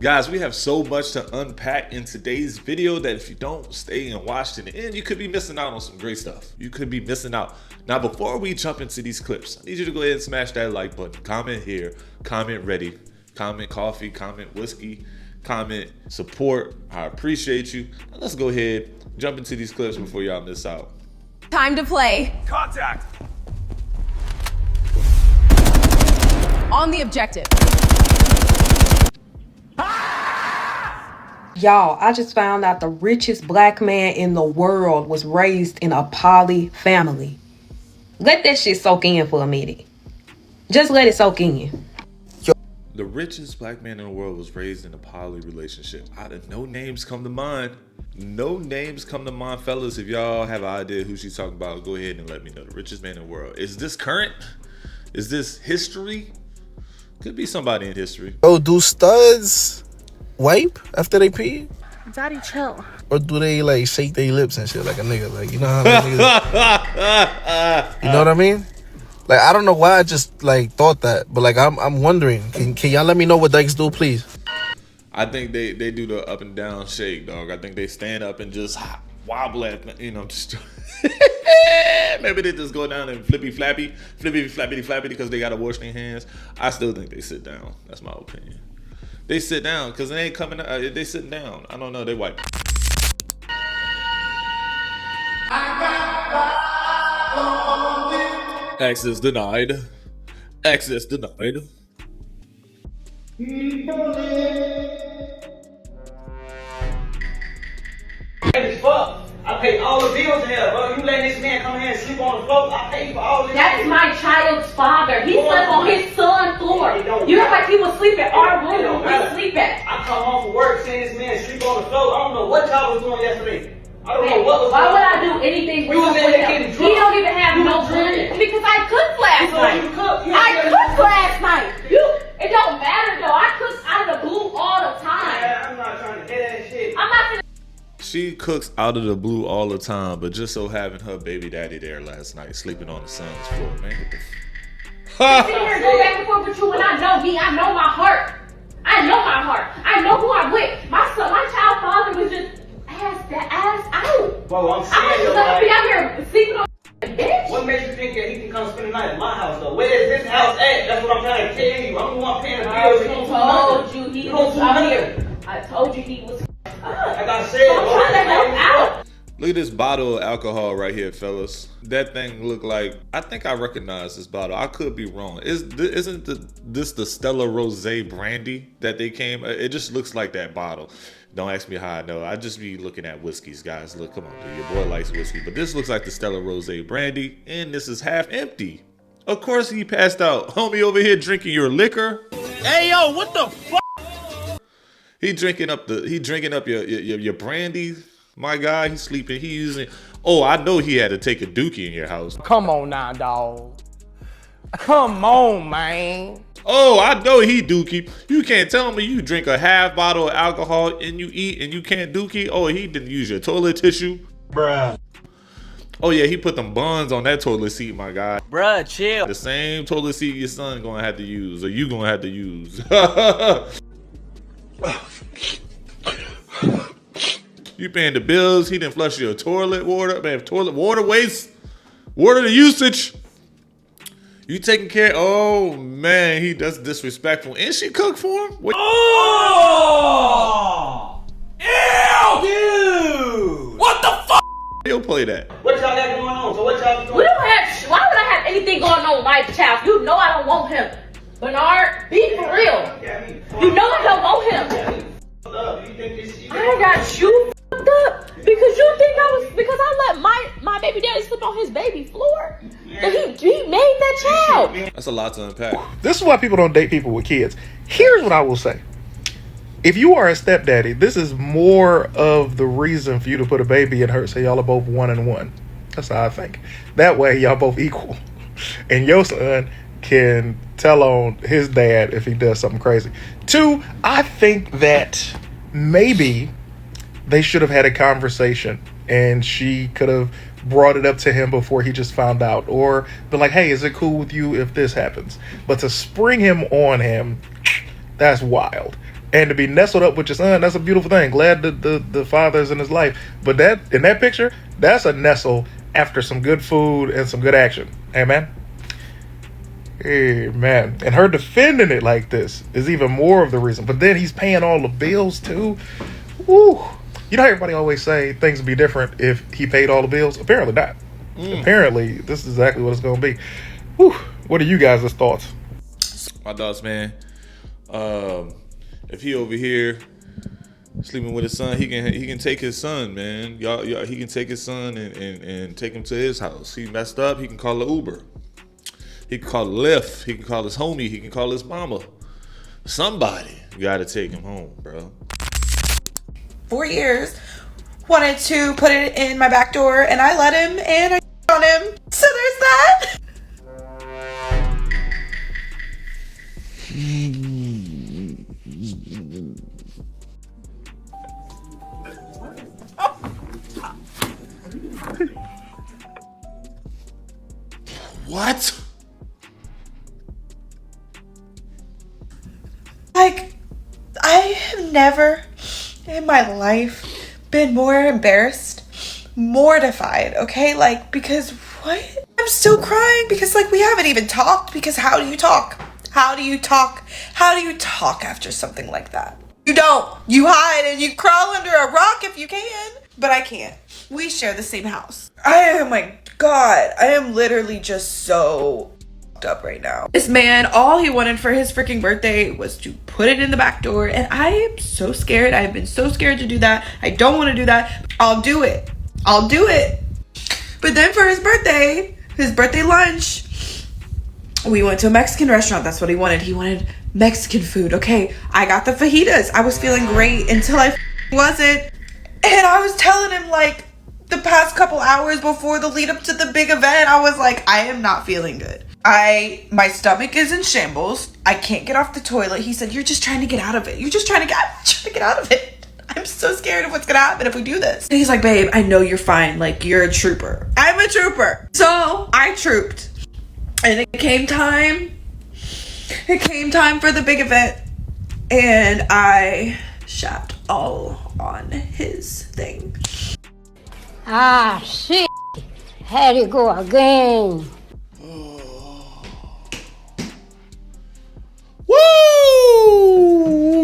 Guys, we have so much to unpack in today's video that if you don't stay and watch to the end, you could be missing out on some great stuff. You could be missing out. Now, before we jump into these clips, I need you to go ahead and smash that like button. Comment here, comment ready, comment coffee, comment whiskey, comment support. I appreciate you. Now let's go ahead, jump into these clips before y'all miss out. Time to play. Contact! On the objective. Y'all, I just found out the richest black man in the world was raised in a poly family. Let that shit soak in for a minute. Just let it soak in. The richest black man in the world was raised in a poly relationship. No names come to mind. No names come to mind, fellas. If y'all have an idea who she's talking about, go ahead and let me know. The richest man in the world. Is this current? Is this history? Could be somebody in history. Oh, do studs wipe after they pee? Daddy, chill. Or do they like shake their lips and shit like a nigga? Like, you know how like, niggas, you know what I mean? Like, I don't know why I just like thought that, but like I'm wondering. Can y'all let me know what dykes do, please? I think they do the up and down shake, dog. I think they stand up and just wobble at, you know, just maybe they just go down and flippy flappy because they gotta wash their hands. I still think they sit down. That's my opinion. They sit down because they ain't coming. They sitting down. I don't know. They wipe. Access denied. Access denied. Fuck. I pay all the bills here, bro. You letting this man come here and sleep on the floor? I pay for all this. That is my child's father. He slept on his son's floor. You act like he was sleeping in our room. We sleep at. I come home from work, seeing this man sleep on the floor. I don't know what y'all was doing yesterday. I don't know what was Why going would on. I do anything for You was in there getting him? drunk. He don't even have You no was drinking. drink because I cooked last night. You cooked. You I had- cooked last night. It don't matter though. I cook out of the blue all the time. Yeah, I'm not trying to hear that shit. I'm not gonna. She cooks out of the blue all the time, but just so having her baby daddy there last night, sleeping on the son's floor, man. What Sit here and go back and forth with you when I know me. I know my heart. I know my heart. I know who I'm with. My child father was just ass out. Bro, I'm I saying, was just be out here sleeping on bitch. what makes you think that he can come spend the night at my house though? Where is this house at? That's what I'm trying to tell you. I'm the one paying the bills. You don't do nothing. He You don't was do out nothing. here. I told you he was. Like I said, I'm trying to help out. Look at this bottle of alcohol right here, fellas. That thing look like, I think I recognize this bottle. I could be wrong. Isn't this the Stella Rosé brandy that they came? It just looks like that bottle. Don't ask me how I know. I just be looking at whiskeys, guys. Look, come on, dude. Your boy likes whiskey. But this looks like the Stella Rosé brandy, and this is half empty. Of course he passed out. Homie over here drinking your liquor. Hey, yo, what the fuck? He drinking up your brandy. My guy, he's sleeping. He using. Oh, I know he had to take a dookie in your house. Come on now, dog. Come on, man. Oh, I know he dookie. You can't tell me you drink a half bottle of alcohol and you eat and you can't dookie. Oh, he didn't use your toilet tissue. Bruh. Oh yeah, he put them buns on that toilet seat, my guy. Bruh, chill. The same toilet seat your son gonna have to use, or you gonna have to use. You paying the bills. He didn't flush your toilet water. Man, toilet water waste. Water usage. You taking care. Oh man, he does disrespectful. And she cooked for him. What? Oh! Ew! Dude! What the fuck? He'll play that. what y'all got going on? So what y'all doing? We don't have. Why would I have anything going on with my child? You know I don't want him. Bernard, be for real. You know I don't want him. You think this shit? I got you fucked up because you think because I let my baby daddy sleep on his baby floor. And he made that child. That's a lot to unpack. This is why people don't date people with kids. Here's what I will say. If you are a stepdaddy, this is more of the reason for you to put a baby in her so y'all are both 1 and 1. That's how I think. That way y'all both equal. And your son can tell on his dad if he does something crazy. 2, I think that maybe they should have had a conversation and she could have brought it up to him before he just found out, or been like, hey, is it cool with you if this happens? But to spring him on him, that's wild. And to be nestled up with your son, that's a beautiful thing. Glad that the father's in his life. But that in that picture, that's a nestle after some good food and some good action. Amen. Amen. And her defending it like this is even more of the reason. But then he's paying all the bills too. Woo. You know how everybody always say things would be different if he paid all the bills? Apparently not. Apparently, this is exactly what it's going to be. Woo. What are you guys' thoughts? My thoughts, man. If he over here sleeping with his son, he can take his son, man. Y'all, he can take his son and take him to his house. He messed up, he can call an Uber. He can call a Lyft. He can call his homie. He can call his mama. Somebody gotta take him home, bro. 4 years, wanted to put it in my back door, and I let him, and I on him. So there's that. What? Like, I have never in my life been more embarrassed, mortified, okay? Like, because what? I'm still crying because, like, we haven't even talked, because how do you talk? How do you talk? How do you talk after something like that? You don't. You hide and you crawl under a rock if you can. But I can't. We share the same house. Oh my God. I am literally just so up right now. This man, all he wanted for his freaking birthday was to put it in the back door, and I am so scared. I've been so scared to do that. I don't want to do that. I'll do it. I'll do it. But then for his birthday lunch, we went to a Mexican restaurant. That's what he wanted. He wanted Mexican food. Okay, I got the fajitas. I was feeling great until I wasn't. And I was telling him, like, the past couple hours before the lead up to the big event, I was like, I am not feeling good. My stomach is in shambles. I can't get off the toilet. He said, you're just trying to get out of it. You're just trying to get out of it. I'm so scared of what's gonna happen if we do this. And he's like, babe, I know you're fine. Like, you're a trooper. I'm a trooper. So I trooped. And it came time for the big event. And I shat all on his thing. Ah, shit. Had it go again. Woo!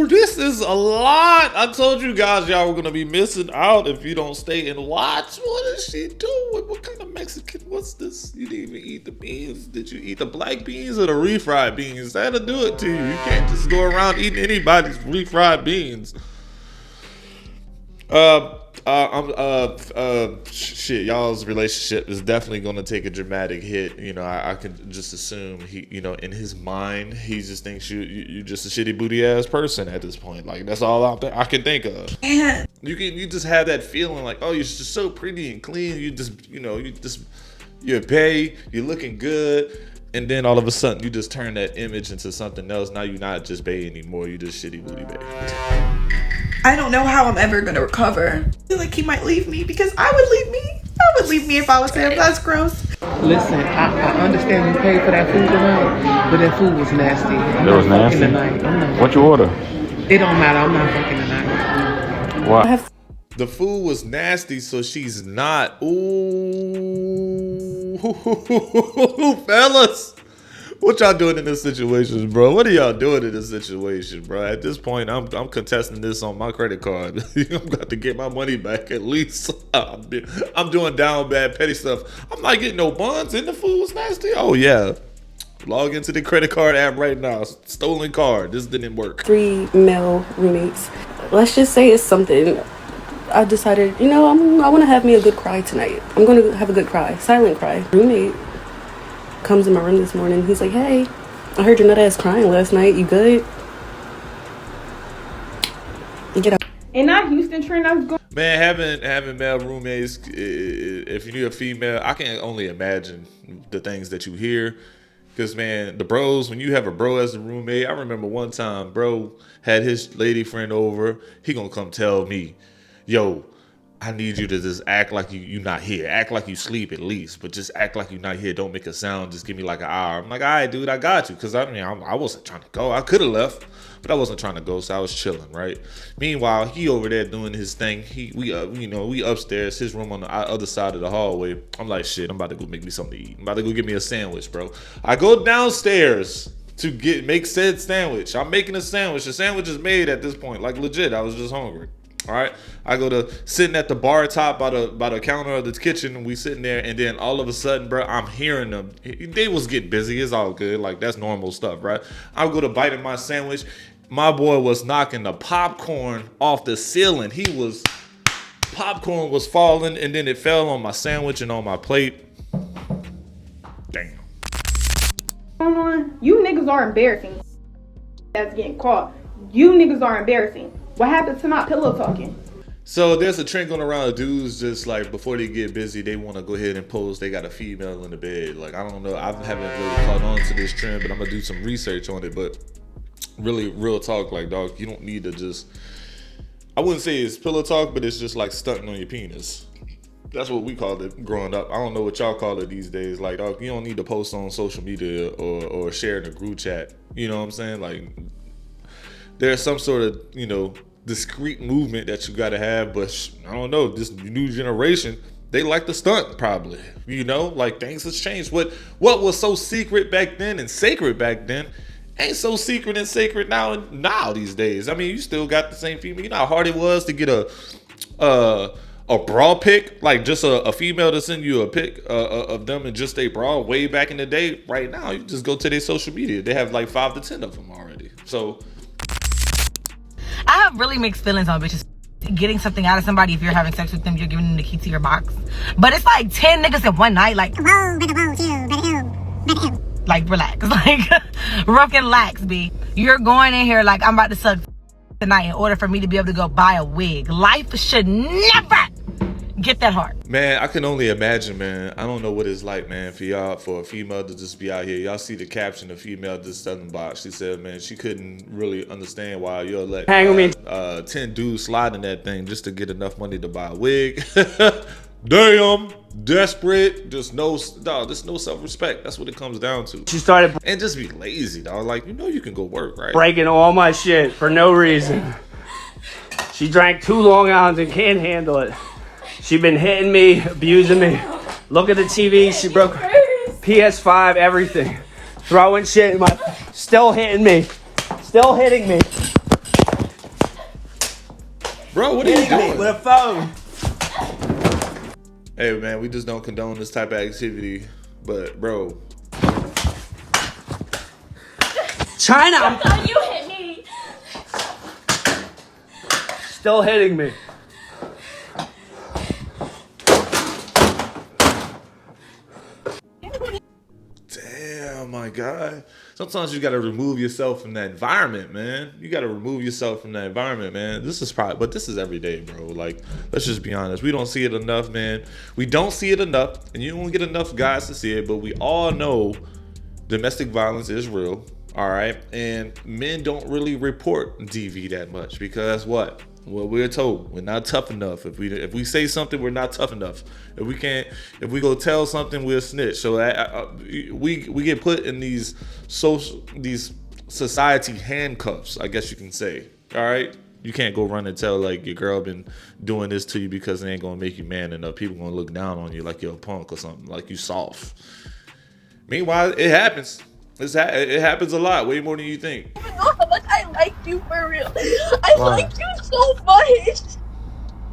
This is a lot. I told you guys y'all were gonna be missing out if you don't stay and watch. What is she doing? What kind of Mexican? What's this? You didn't even eat the beans. Did you eat the black beans or the refried beans? That'll do it to you. You can't just go around eating anybody's refried beans. Shit, y'all's relationship is definitely gonna take a dramatic hit. You know, I can just assume he, you know, in his mind, he just thinks you just a shitty booty ass person at this point. Like, that's all I can think of. And You just have that feeling like, oh, you're just so pretty and clean. You're bae, you're looking good. And then all of a sudden, you just turn that image into something else. Now you're not just bae anymore. You're just shitty booty bae. I don't know how I'm ever gonna recover. I feel like he might leave me, because I would leave me if I was him. That's gross. Listen, I understand you paid for that food tonight, but that food was nasty. It was nasty? What you order? It don't matter. I'm not fucking tonight. Why? The food was nasty, so she's not. Ooh, fellas, what y'all doing in this situation, bro? What are y'all doing in this situation, bro? At this point, I'm contesting this on my credit card. I'm got to get my money back at least. I'm doing down bad petty stuff. I'm not getting no buns, and the food was nasty. Oh yeah. Log into the credit card app right now. Stolen card. This didn't work. 3 male roommates. Let's just say it's something. I decided, I want to have me a good cry tonight. I'm going to have a good cry. Silent cry. Roommate comes in my room this morning. He's like, hey, I heard your nut ass crying last night. You good? Get out. And not Houston Trent, I was going. Man, having male roommates, if you need a female, I can only imagine the things that you hear. Because, man, the bros, when you have a bro as a roommate, I remember one time, bro had his lady friend over. He gonna come tell me, yo, I need you to just act like you not here. Act like you sleep at least, but just act like you're not here. Don't make a sound. Just give me like an hour. I'm like, all right, dude, I got you. Because I wasn't trying to go. I could have left, but I wasn't trying to go, so I was chilling, right? Meanwhile, he over there doing his thing. We upstairs, his room on the other side of the hallway. I'm like, shit, I'm about to go make me something to eat. I'm about to go get me a sandwich, bro. I go downstairs to make said sandwich. I'm making a sandwich. The sandwich is made at this point. Like, legit, I was just hungry. All right, I go to sitting at the bar top by the counter of the kitchen, and we sitting there, and then all of a sudden, bro, I'm hearing them. They was getting busy. It's all good, like that's normal stuff, right? I go to biting my sandwich. My boy was knocking the popcorn off the ceiling. Popcorn was falling, and then it fell on my sandwich and on my plate. Damn. You niggas are embarrassing. That's getting caught. You niggas are embarrassing. What happened to not pillow talking? So there's a trend going around of dudes just like before they get busy, they want to go ahead and post they got a female in the bed. Like, I don't know. I haven't really caught on to this trend, but I'm going to do some research on it. But really, real talk, like, dog, you don't need to just, I wouldn't say it's pillow talk, but it's just like stunting on your penis. That's what we called it growing up. I don't know what y'all call it these days. Like, dog, you don't need to post on social media or share in a group chat. You know what I'm saying? Like, there's some sort of, discreet movement that you got to have, but I don't know, this new generation, they like to stunt probably, like things has changed. What was so secret back then and sacred back then ain't so secret and sacred now these days. I mean, you still got the same female. You know how hard it was to get a bra pic, like just a female to send you a pic of them and just a bra way back in the day. Right now, you just go to their social media. They have like 5 to 10 of them already. So I have really mixed feelings on bitches getting something out of somebody. If you're having sex with them, you're giving them the key to your box. But it's like 10 niggas in one night. Like, like relax. Like, rough and lax, B. You're going in here like I'm about to suck tonight in order for me to be able to go buy a wig. Life should never get that hard. Man, I can only imagine, man. I don't know what it's like, man, for a female to just be out here. Y'all see the caption the female just selling box. She said, man, she couldn't really understand why you'll let 10 dudes slide in that thing just to get enough money to buy a wig. Damn, desperate. Just no self-respect. That's what it comes down to. She started and just be lazy, dog. Like, you can go work, right? breaking all my shit for no reason. She drank 2 Long Islands and can't handle it. She been hitting me, abusing me. Look at the TV. She broke PS5, everything. Throwing shit in my... Still hitting me. Still hitting me. Bro, what are you doing? With a phone. Hey, man, we just don't condone this type of activity. But, bro. China! You hit me. Still hitting me. Damn, my God. Sometimes you got to remove yourself from that environment, man. You got to remove yourself from that environment, man. This is every day, bro. Like, let's just be honest. We don't see it enough, man. We don't see it enough, and you don't get enough guys to see it, but we all know domestic violence is real, all right? And men don't really report DV that much because what? Well, we're told we're not tough enough. If we say something, we're not tough enough. If we go tell something, we're snitch. So we get put in these society handcuffs, I guess you can say. All right, you can't go run and tell like your girl been doing this to you because it ain't gonna make you man enough. People gonna look down on you like you're a punk or something, like you soft. Meanwhile, it happens. It happens a lot, way more than you think. You know how much I like you for real. I like you so much.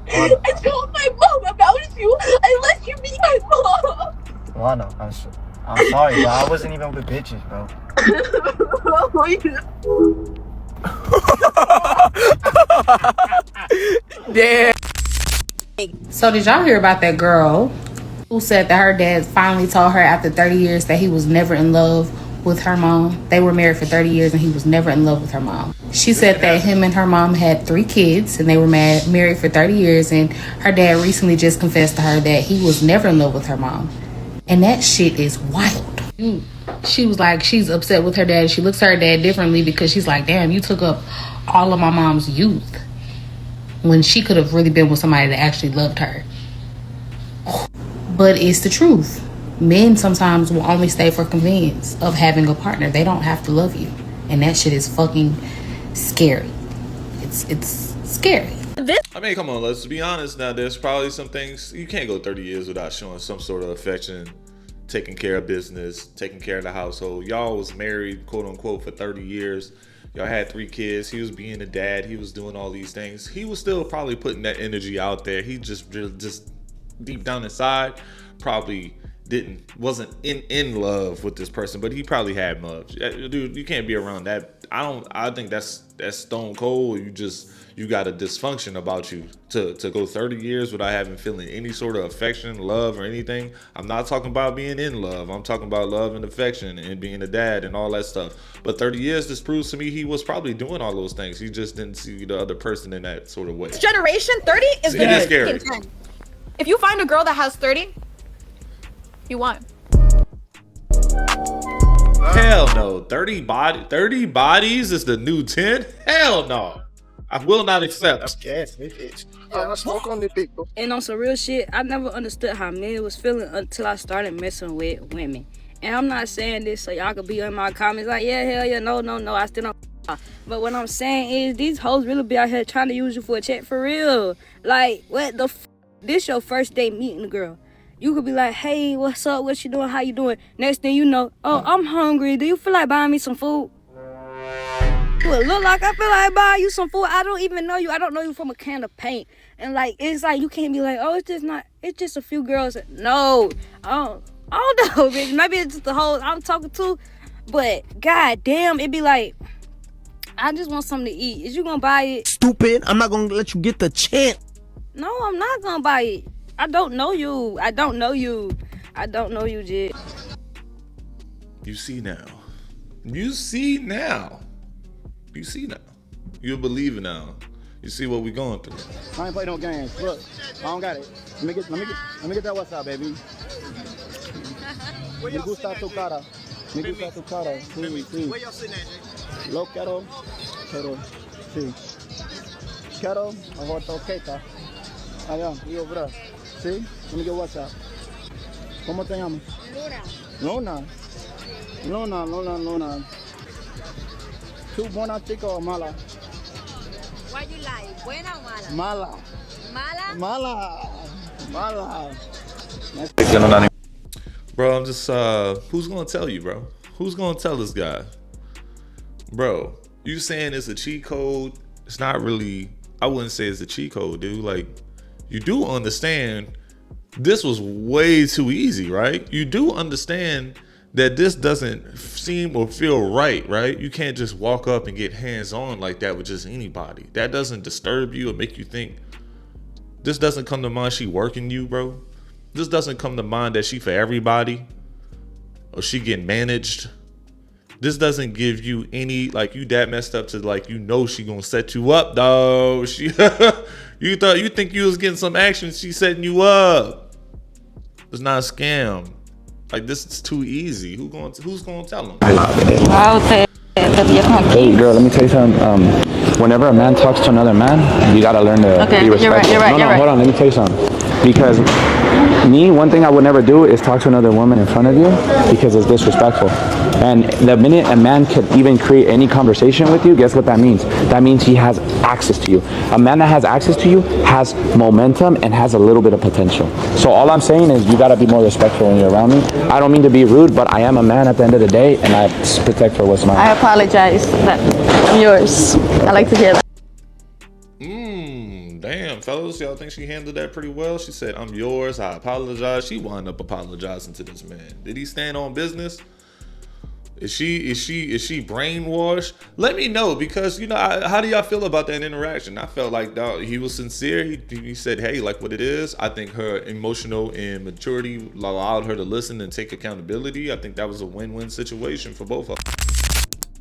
I told my mom about you. I let you be my mom. Lana, I'm sorry, bro. I wasn't even with bitches, bro. Damn. So did y'all hear about that girl who said that her dad finally told her after 30 years that he was never in love with her mom? They were married for 30 years and he was never in love with her mom. She said that him and her mom had 3 kids and they were married for 30 years, and her dad recently just confessed to her that he was never in love with her mom. And that shit is wild. She was like, she's upset with her dad. She looks at her dad differently because she's like, damn, you took up all of my mom's youth. when she could have really been with somebody that actually loved her. But it's the truth. Men sometimes will only stay for convenience of having a partner. They don't have to love you. And that shit is fucking scary. It's scary. I mean, come on, let's be honest now. There's probably some things you can't go 30 years without showing some sort of affection, taking care of business, taking care of the household. Y'all was married, quote unquote, for 30 years. Y'all had 3 kids. He was being a dad. He was doing all these things. He was still probably putting that energy out there. He just deep down inside probably wasn't in love with this person, but he probably had love. Dude, you can't be around that. I think that's stone cold. You got a dysfunction about you to go 30 years without feeling any sort of affection, love, or anything. I'm not talking about being in love. I'm talking about love and affection and being a dad and all that stuff. But 30 years, this proves to me he was probably doing all those things. He just didn't see the other person in that sort of way. This generation, 30 is It is scary. If you find a girl that has 30, you won. Hell no. 30 bodies is the new 10? Hell no. I will not accept. That's gas, bitch. I smoke on the people. And on some real shit, I never understood how men was feeling until I started messing with women. And I'm not saying this so y'all could be in my comments like, yeah, hell yeah, no, I still don't. But what I'm saying is these hoes really be out here trying to use you for a check for real. Like, what the this your first day meeting a girl. You could be like, hey, what's up? What you doing? How you doing? Next thing you know, oh, I'm hungry. Do you feel like buying me some food? It look like I feel like buying you some food. I don't even know you. I don't know you from a can of paint. And like, it's like, you can't be like, oh, it's just a few girls. No, I don't know, bitch. Maybe it's just the hoes I'm talking to. But god damn, it be like, I just want something to eat. Is you gonna buy it? Stupid. I'm not gonna let you get the chance. No, I'm not gonna buy it. I don't know you. I don't know you, Jit. You see now. You see now. You believe now. You see what we going through. I ain't play no games. Look, I don't got it. Let me get that WhatsApp, baby. Me gusta tu cara. Me gusta tu cara. Sí. Where y'all sitting at, Jay? Lo quiero, pero sí. Quiero a hortoqueta. Allá, y obra. Sí. Let me get WhatsApp. ¿Cómo te llamas? Luna. ¿Tú buena chica o mala? What you like, buena o mala? Mala. Bro, I'm just who's gonna tell you, bro? Who's gonna tell this guy? Bro, you saying it's a cheat code? It's not really, I wouldn't say it's a cheat code, dude. Like, you do understand this was way too easy, right? You do understand that this doesn't seem or feel right? You can't just walk up and get hands-on like that with just anybody. That doesn't disturb you or make you think. This doesn't come to mind she working you, bro. This doesn't come to mind that she for everybody or she getting managed. This doesn't give you any, like, you that messed up to, like, you know she gonna set you up, though. She you think you was getting some action, she's setting you up. It's not a scam. Like, this is too easy. Who's gonna tell him? Hey girl, let me tell you something. Whenever a man talks to another man, you gotta learn to be respectful. You're right. Hold on, let me tell you something. Because one thing I would never do is talk to another woman in front of you because it's disrespectful. And the minute a man could even create any conversation with you, guess what that means? That means he has access to you. A man that has access to you has momentum and has a little bit of potential. So all I'm saying is you gotta be more respectful when you're around me. I don't mean to be rude, but I am a man at the end of the day, and I protect for what's mine. I apologize. I'm yours. I like to hear that. Damn, fellas, y'all think she handled that pretty well? She said, I'm yours, I apologize. She wound up apologizing to this man. Did he stand on business? Is she brainwashed? Let me know, because, you know, how do y'all feel about that interaction? I felt like, dog, he was sincere. He said, hey, like what it is. I think her emotional and maturity allowed her to listen and take accountability. I think that was a win-win situation for both of them.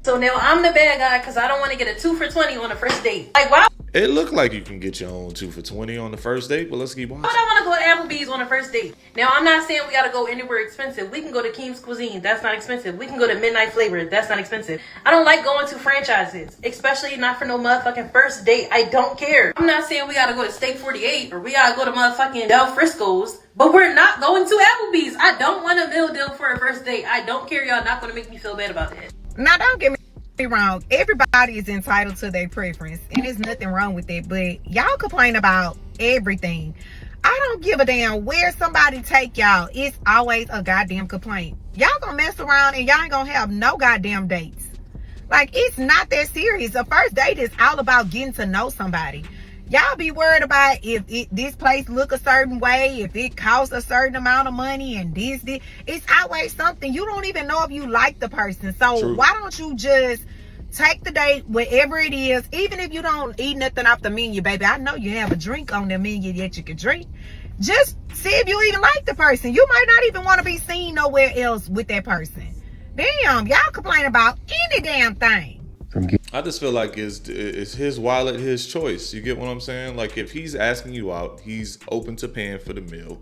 So now I'm the bad guy because I don't want to get a 2 for $20 on a first date. Like, why? It looked like you can get your own 2 for $20 on the first date, but let's keep watching. I don't want to go to Applebee's on the first date. Now, I'm not saying we got to go anywhere expensive. We can go to King's Cuisine. That's not expensive. We can go to Midnight Flavor. That's not expensive. I don't like going to franchises, especially not for no motherfucking first date. I don't care. I'm not saying we got to go to Steak 48 or we got to go to motherfucking Del Frisco's, but we're not going to Applebee's. I don't want a meal deal for a first date. I don't care. Y'all not going to make me feel bad about that. Now, don't get me wrong. Everybody is entitled to their preference, and there's nothing wrong with it. But y'all complain about everything. I don't give a damn where somebody take y'all. It's always a goddamn complaint. Y'all gonna mess around and y'all ain't gonna have no goddamn dates. Like, it's not that serious. A first date is all about getting to know somebody. Y'all be worried about if this place look a certain way, if it costs a certain amount of money, and this. It's always something. You don't even know if you like the person. So True. why don't you just take the date, whatever it is, even if you don't eat nothing off the menu, baby. I know you have a drink on the menu that you can drink. Just see if you even like the person. You might not even want to be seen nowhere else with that person. Damn, y'all complain about any damn thing. I just feel like it's his wallet, his choice. You get what I'm saying? Like, if he's asking you out, he's open to paying for the meal.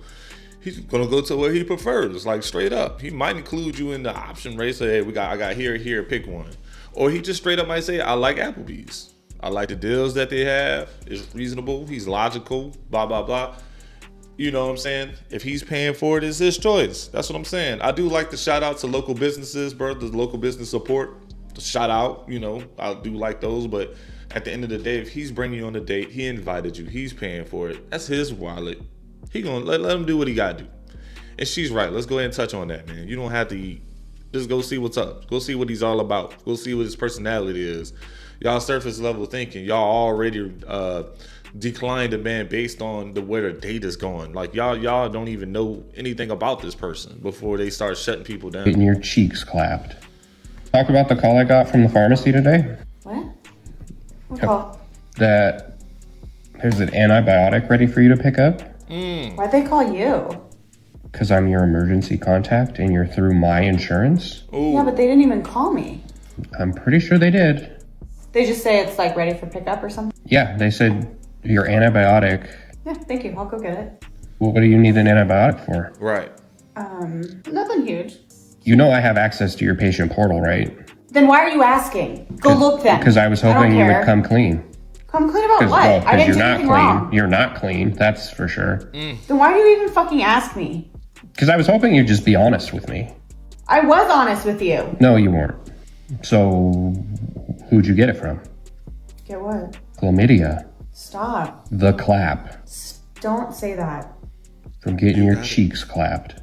He's gonna go to where he prefers, like straight up. He might include you in the option rate. Say, hey, I got here, pick one. Or he just straight up might say, I like Applebee's. I like the deals that they have. It's reasonable. He's logical. Blah blah blah. You know what I'm saying? If he's paying for it, it's his choice. That's what I'm saying. I do like to shout out to local businesses, bro. The local business support. Shout out, you know, I do like those, but at the end of the day, if he's bringing you on a date, he invited you, he's paying for it, that's his wallet. He gonna let him do what he gotta do. And she's right. Let's go ahead and touch on that, man. You don't have to eat. Just go see what's up. Go see what he's all about. Go see what his personality is. Y'all surface level thinking. Y'all already declined a man based on where the date is going. Like y'all don't even know anything about this person before they start shutting people down. Getting your cheeks clapped. Talk about the call I got from the pharmacy today. What? What call? That there's an antibiotic ready for you to pick up. Why'd they call you? Because I'm your emergency contact and you're through my insurance. Ooh. Yeah, but they didn't even call me. I'm pretty sure they did. They just say it's like ready for pickup or something? Yeah, they said your antibiotic. Yeah, thank you. I'll go get it. Well, what do you need an antibiotic for? Right. Nothing huge. You know I have access to your patient portal, right? Then why are you asking? Go look then. Because I was hoping you would come clean. Come clean about what? I didn't do anything wrong. You're not clean, that's for sure. Then why do you even fucking ask me? Because I was hoping you'd just be honest with me. I was honest with you. No, you weren't. So, who'd you get it from? Get what? Chlamydia. Stop. The clap. Don't say that. From getting your cheeks clapped.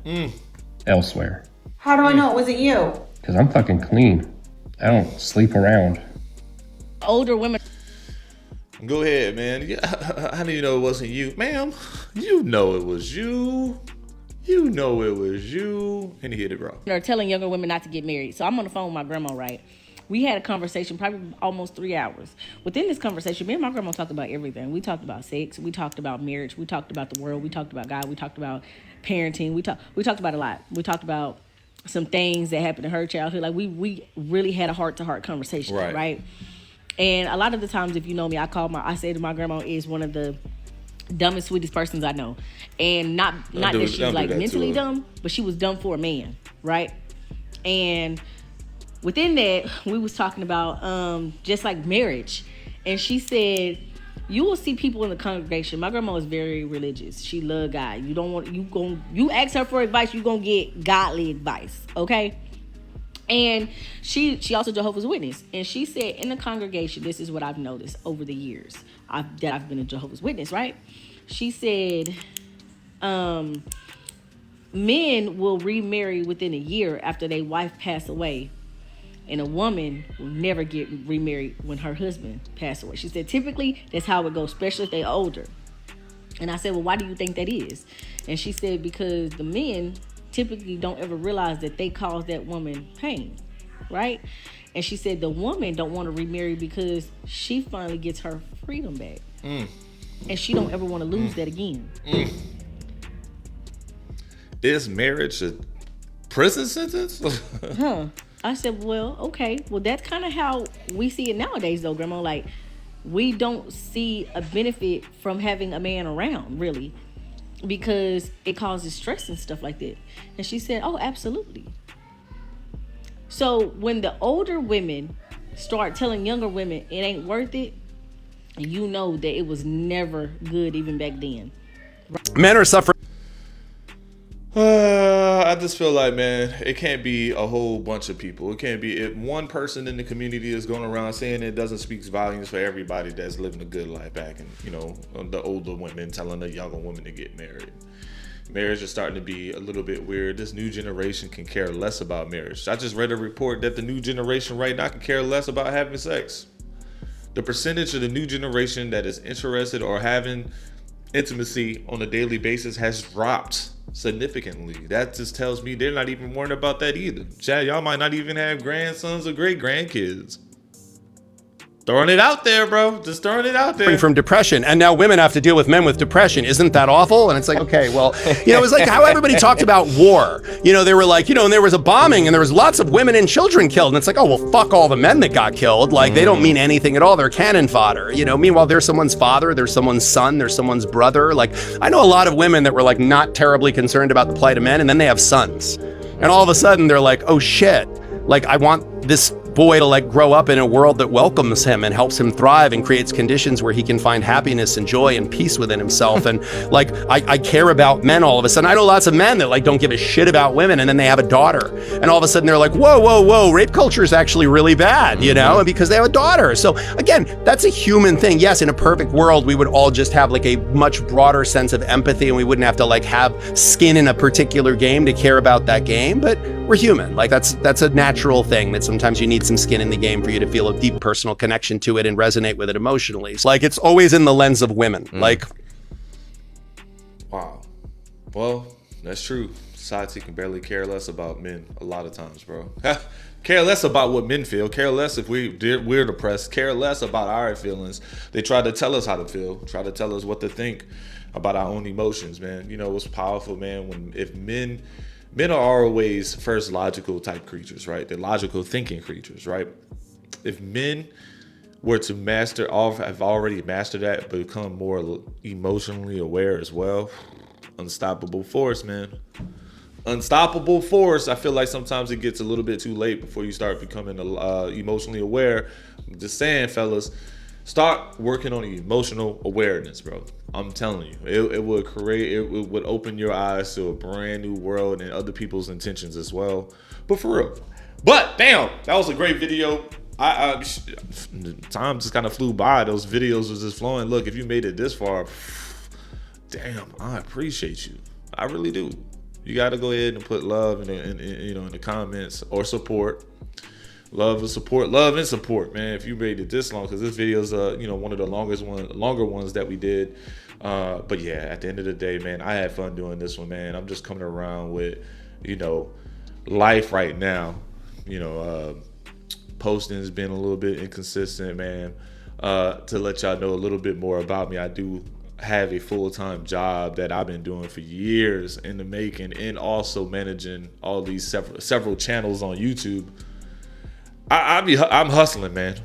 Elsewhere. How do I know it wasn't you? Because I'm fucking clean. I don't sleep around. Older women. Go ahead, man. Yeah, how do you know it wasn't you? Ma'am, you know it was you. You know it was you. And he hit it wrong. They're telling younger women not to get married. So I'm on the phone with my grandma, right? We had a conversation, probably almost 3 hours. Within this conversation, me and my grandma talked about everything. We talked about sex. We talked about marriage. We talked about the world. We talked about God. We talked about parenting. We talked about a lot. We talked about some things that happened in her childhood. Like, we really had a heart-to-heart conversation, right? And a lot of the times, if you know me, I say to my grandma is one of the dumbest, sweetest persons I know. And not that she's like mentally dumb, but she was dumb for a man, right? And within that, we was talking about just like marriage. And she said, you will see people in the congregation. My grandma is very religious. She love God. You ask her for advice, you gonna get godly advice, okay? And she also Jehovah's Witness. And she said in the congregation, this is what I've noticed over the years that I've been a Jehovah's Witness, right? She said men will remarry within a year after their wife passed away. And a woman will never get remarried when her husband passed away. She said, typically, that's how it goes, especially if they're older. And I said, well, why do you think that is? And she said, because the men typically don't ever realize that they caused that woman pain, right? And she said the woman don't want to remarry because she finally gets her freedom back. And she don't ever want to lose that again. Is marriage a prison sentence? Huh. I said, well, okay. Well, that's kind of how we see it nowadays, though, Grandma. Like, we don't see a benefit from having a man around, really, because it causes stress and stuff like that. And she said, oh, absolutely. So when the older women start telling younger women it ain't worth it, you know that it was never good even back then. Men are suffering. I just feel like, man, it can't be a whole bunch of people. It can't be if one person in the community is going around saying it, doesn't speak volumes for everybody that's living a good life back. And, you know, the older women telling the younger women to get married. Marriage is starting to be a little bit weird. This new generation can care less about marriage. I just read a report that the new generation right now can care less about having sex. The percentage of the new generation that is interested or having intimacy on a daily basis has dropped significantly. That just tells me they're not even worried about that either. Chad, y'all might not even have grandsons or great grandkids. Throwing it out there, bro. Just throwing it out there. From depression, and now women have to deal with men with depression. Isn't that awful? And it's like, okay, well, you know, it was like how everybody talked about war. You know, they were like, you know, and there was a bombing and there was lots of women and children killed. And it's like, oh, well, fuck all the men that got killed. Like, they don't mean anything at all. They're cannon fodder. You know, meanwhile, there's someone's father, there's someone's son, there's someone's brother. Like, I know a lot of women that were like not terribly concerned about the plight of men, and then they have sons. And all of a sudden they're like, oh shit, like I want this boy to like grow up in a world that welcomes him and helps him thrive and creates conditions where he can find happiness and joy and peace within himself. And like, I care about men all of a sudden. I know lots of men that like don't give a shit about women, and then they have a daughter and all of a sudden they're like, whoa, whoa, whoa, rape culture is actually really bad, you know, because they have a daughter. So again, that's a human thing. Yes, in a perfect world, we would all just have like a much broader sense of empathy, and we wouldn't have to like have skin in a particular game to care about that game, but we're human. Like that's a natural thing, that sometimes you need some skin in the game for you to feel a deep personal connection to it and resonate with it emotionally. So, like, it's always in the lens of women. Like, wow. Well, that's true. Society can barely care less about men a lot of times, bro. Care less about what men feel. Care less if we're depressed. Care less about our feelings. They try to tell us how to feel. Try to tell us what to think about our own emotions, man. You know what's powerful, man? If men are always first logical type creatures, right? They're logical thinking creatures, right? If men were to have already mastered that, but become more emotionally aware as well, unstoppable force, man. Unstoppable force. I feel like sometimes it gets a little bit too late before you start becoming emotionally aware. I'm just saying, fellas, start working on emotional awareness, bro. I'm telling you, it would open your eyes to a brand new world and other people's intentions as well. But for real. But damn, that was a great video. Time just kind of flew by. Those videos was just flowing. Look, if you made it this far, damn, I appreciate you. I really do. You got to go ahead and put love in the comments, or support. Love and support, man. If you made it this long, because this video is one of the longer ones that we did. But yeah, at the end of the day, man, I had fun doing this one, man. I'm just coming around with, life right now. Posting has been a little bit inconsistent, man. To let y'all know a little bit more about me, I do have a full-time job that I've been doing for years in the making, and also managing all these several channels on YouTube. I'm hustling, man.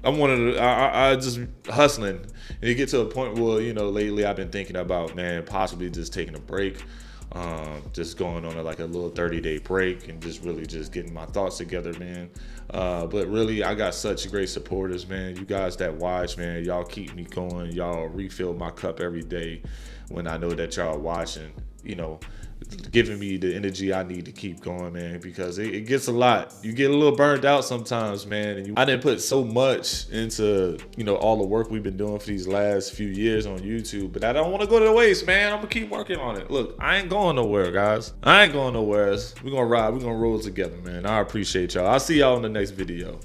I just hustling. And you get to a point where, lately I've been thinking about, man, possibly just taking a break, just going on a little 30-day break and just really just getting my thoughts together, man. But really, I got such great supporters, man. You guys that watch, man, y'all keep me going. Y'all refill my cup every day when I know that y'all watching, giving me the energy I need to keep going, man, because it gets a lot. You get a little burned out sometimes, man. And I didn't put so much into, all the work we've been doing for these last few years on YouTube, but I don't want to go to waste, man. I'm gonna keep working on it. Look, I ain't going nowhere, guys. I ain't going nowhere. We're gonna ride. We're gonna roll together, man. I appreciate y'all. I'll see y'all in the next video.